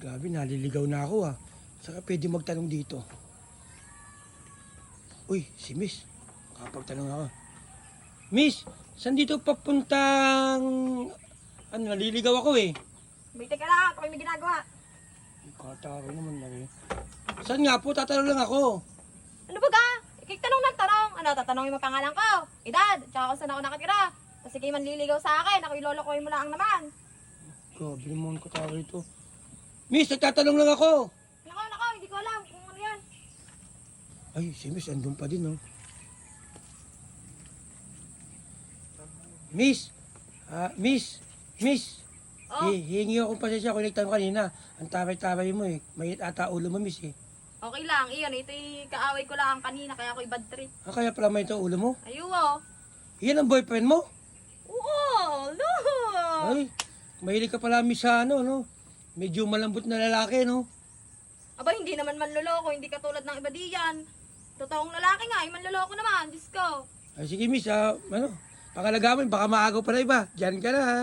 Grabe, naliligaw na ako ah. Saka pwede magtanong dito. Uy, si Miss. Makapagtanong ako. Miss, saan dito papuntang... Ano, naliligaw ako eh. May teka lang, kapag may ginagawa. Kataro naman na eh. Saan nga po? Tatanong lang ako. Ano ba ga? Tanong ng tanong. Ano, tatanungin mo pangalan ko? Edad, tsaka kung saan ako nakatira. Kasi kayo manliligaw sa akin, ako ilolokoy mo lang naman. Grabe naman kataro ito. Miss, nagtatanong lang ako. Nako, hindi ko alam kung ano yan. Ay, si Miss, andun pa din oh. Miss! Miss! Oh, Hihingi akong pasensya kung nagtanong kanina. Ang tabay-tabay mo eh. Mayit ata ulo mo, Miss eh. okay lang. Iyon, ito'y kaaway ko lang kanina, kaya ako'y bad trip. Ah, kaya pala may ito ulo mo? Ayun, Yan ang boyfriend mo? Oo, no! Ay, mahilig ka pala, Miss, sa ano, no? Medyo malambot na lalaki, no? Aba, hindi naman manloloko, hindi katulad ng iba diyan. Totoong lalaki nga, manloloko naman, Diyos ko. Ay, sige, Miss, ano? Pakalaga mo, baka maagaw pa na iba. Diyan ka na, ha?